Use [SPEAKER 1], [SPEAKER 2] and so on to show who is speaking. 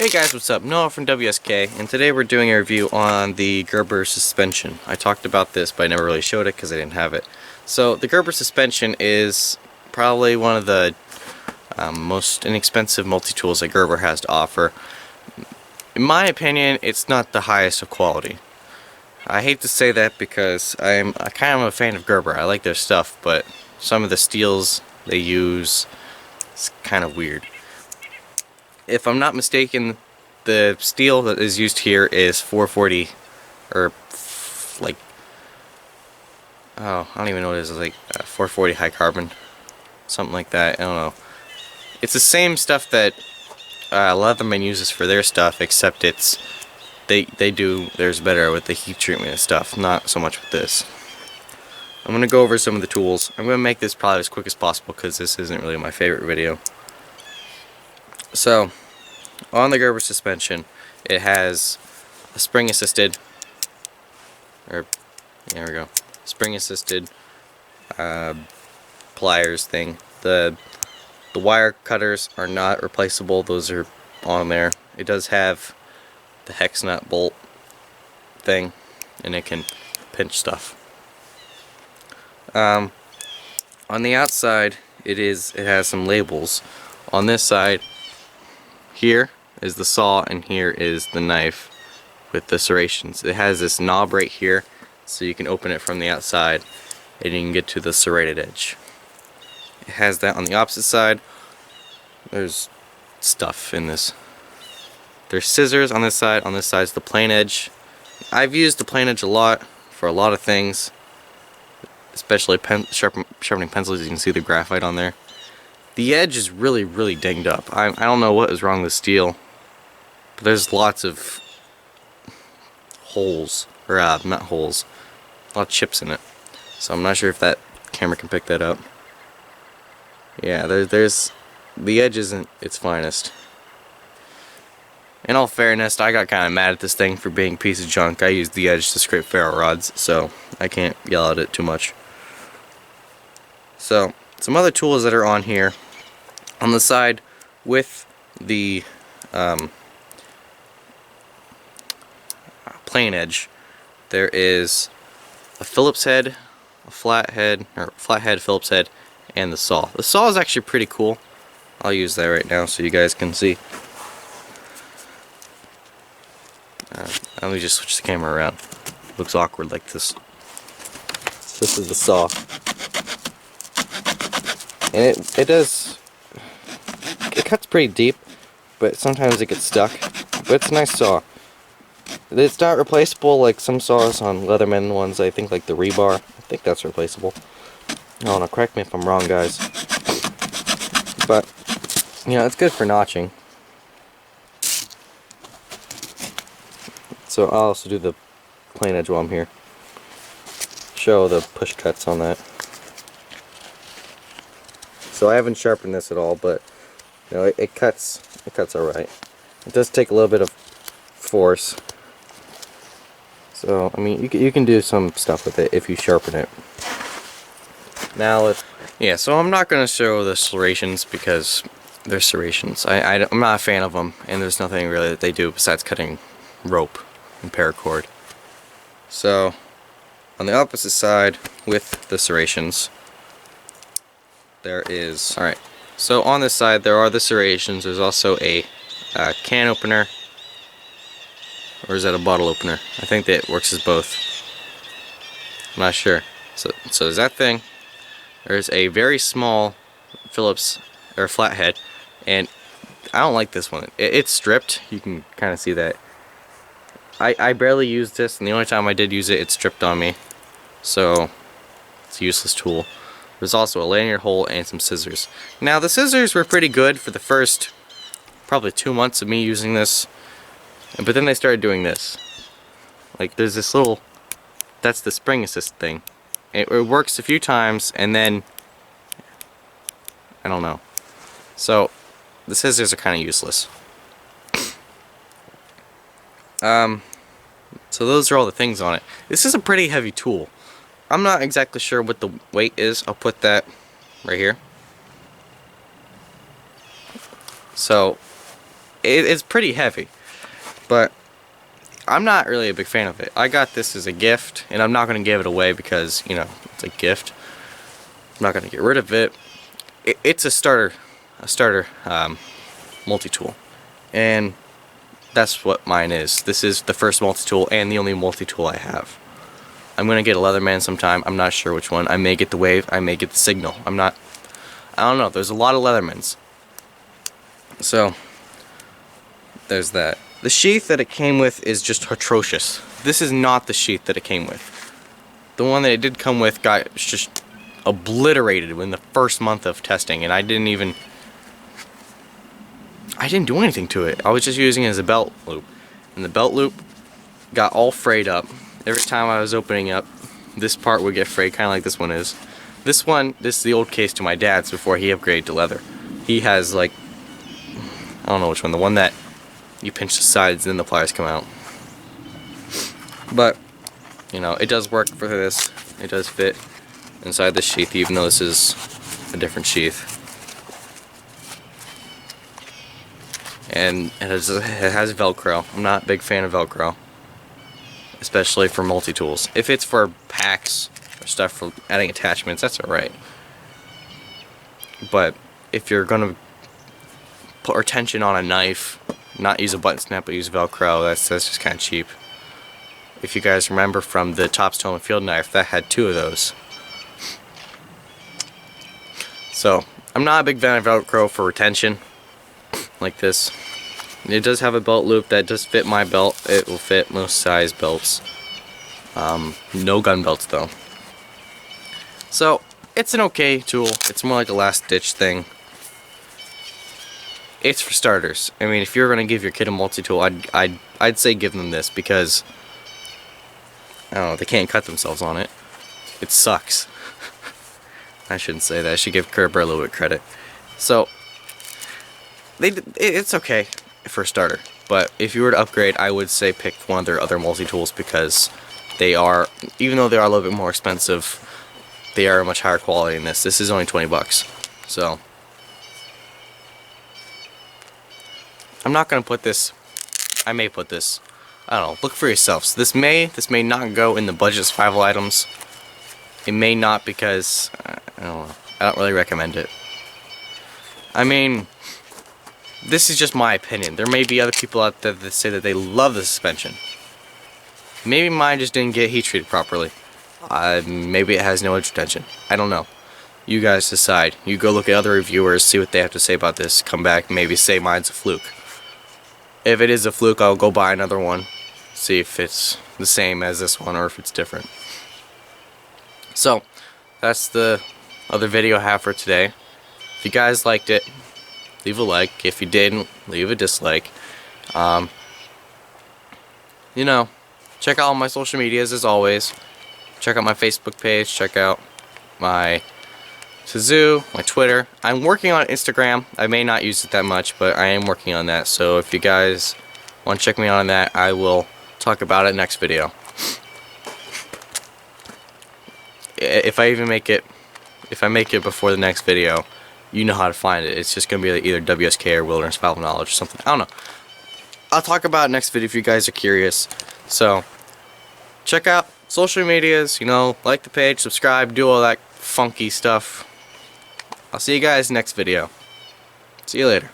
[SPEAKER 1] Hey guys, what's up? Noah from WSK, and today we're doing a review on the Gerber suspension. I talked about this, but I never really showed it because I didn't have it. So the Gerber suspension is probably one of the most inexpensive multi-tools that Gerber has to offer. In my opinion, it's not the highest of quality. I hate to say that because I kind of am a fan of Gerber. I like their stuff, but some of the steels they use is kind of weird. If I'm not mistaken, the steel that is used here is 440, or like, oh, I don't even know what it is. It's like 440 high carbon, something like that. I don't know. It's the same stuff that Leatherman uses for their stuff, except they do theirs better with the heat treatment and stuff. Not so much with this. I'm gonna go over some of the tools. I'm gonna make this probably as quick as possible because this isn't really my favorite video. So, on the Gerber suspension, it has a spring-assisted, there we go, spring-assisted pliers thing. The wire cutters are not replaceable; those are on there. It does have the hex nut bolt thing, and it can pinch stuff. On the outside, it has some labels. On this side, here is the saw and here is the knife with the serrations. It has this knob right here, so you can open it from the outside and you can get to the serrated edge. It has that on the opposite side. There's stuff in this. There's scissors on this side. On this side is the plain edge. I've used the plain edge a lot for a lot of things, especially sharpening pencils. You can see the graphite on there. The edge is really dinged up. I don't know what is wrong with steel, but there's lots of holes, or not holes, a lot of chips in it. So I'm not sure if that camera can pick that up. Yeah, there's the edge isn't its finest. In all fairness, I got kind of mad at this thing for being a piece of junk. I used the edge to scrape ferro rods, so I can't yell at it too much. So, some other tools that are on here. On the side with the plain edge, there is a Phillips head, a flathead Phillips head, and the saw. The saw is actually pretty cool. I'll use that right now so you guys can see. Let me just switch the camera around. It looks awkward like this. This is the saw. And it cuts pretty deep, but sometimes it gets stuck. But it's a nice saw. It's not replaceable like some saws on Leatherman ones. I think like the rebar. I think that's replaceable. Oh no, correct me if I'm wrong, guys. But you know, it's good for notching. So I'll also do the plain edge while I'm here. Show the push cuts on that. So I haven't sharpened this at all, but you know, it cuts alright. It does take a little bit of force. So I mean, you can do some stuff with it if you sharpen it. Now, so I'm not going to show the serrations because they're serrations. I'm not a fan of them, and there's nothing really that they do besides cutting rope and paracord. So on the opposite side with the serrations, there is, alright, so on this side there are the serrations. There's also a can opener, or is that a bottle opener? I think that it works as both. I'm not sure. So there's that thing. There's a very small Phillips, or flathead, and I don't like this one. It's stripped. You can kind of see that. I barely used this, and the only time I did use it, it stripped on me. So it's a useless tool. There's also a lanyard hole and some scissors. Now the scissors were pretty good for the first probably 2 months of me using this, but then they started doing this. Like there's this little, that's the spring assist thing. It works a few times and then I don't know. So the scissors are kind of useless. So those are all the things on it. This is a pretty heavy tool. I'm not exactly sure what the weight is. I'll put that right here. So it's pretty heavy, but I'm not really a big fan of it. I got this as a gift, and I'm not going to give it away because, you know, it's a gift. I'm not going to get rid of it. It's a starter multi-tool, and that's what mine is. This is the first multi-tool and the only multi-tool I have. I'm going to get a Leatherman sometime. I'm not sure which one. I may get the Wave. I may get the Signal. I don't know. There's a lot of Leathermans. So, there's that. The sheath that it came with is just atrocious. This is not the sheath that it came with. The one that it did come with got just obliterated in the first month of testing, and I didn't do anything to it. I was just using it as a belt loop, and the belt loop got all frayed up. Every time I was opening up, this part would get frayed, kind of like this one is. This is the old case to my dad's before he upgraded to leather. He has, like, I don't know which one, the one that you pinch the sides and then the pliers come out. But, you know, it does work for this. It does fit inside the sheath, even though this is a different sheath. And it has Velcro. I'm not a big fan of Velcro, especially for multi-tools. If it's for packs or stuff for adding attachments, that's alright. But if you're gonna put retention on a knife, not use a button snap but use Velcro, that's just kind of cheap. If you guys remember from the Topstone field knife, that had 2 of those. So I'm not a big fan of Velcro for retention like this. It does have a belt loop that does fit my belt. It will fit most size belts. No gun belts though. So it's an okay tool. It's more like a last ditch thing. It's for starters. I mean, if you're gonna give your kid a multi-tool, I'd say give them this, because I don't know, they can't cut themselves on it. It sucks. I shouldn't say that. I should give Gerber a little bit of credit. So it's okay for a starter, but if you were to upgrade, I would say pick one of their other multi-tools, because they are, even though they are a little bit more expensive, they are much higher quality than this. This is only 20 bucks. So I'm not gonna put this. I may put this. I don't know. Look for yourselves. This may not go in the budget survival items. It may not, because I don't know. I don't really recommend it. I mean, this is just my opinion. There may be other people out there that say that they love the suspension. Maybe mine just didn't get heat treated properly. Maybe it has no edge retention. I don't know. You guys decide. You go look at other reviewers, see what they have to say about this. Come back, maybe say mine's a fluke. If it is a fluke, I'll go buy another one. See if it's the same as this one or if it's different. So, that's the other video I have for today. If you guys liked it, leave a like. If you didn't, leave a dislike. You know, check out all my social medias as always. Check out my Facebook page. Check out my Kazoo, my Twitter. I'm working on Instagram. I may not use it that much, but I am working on that. So if you guys want to check me out on that, I will talk about it next video. If I make it before the next video, you know how to find it. It's just gonna be like either WSK or Wilderness Survival Knowledge or something. I don't know. I'll talk about it next video if you guys are curious. So check out social medias. You know, like the page, subscribe, do all that funky stuff. I'll see you guys next video. See you later.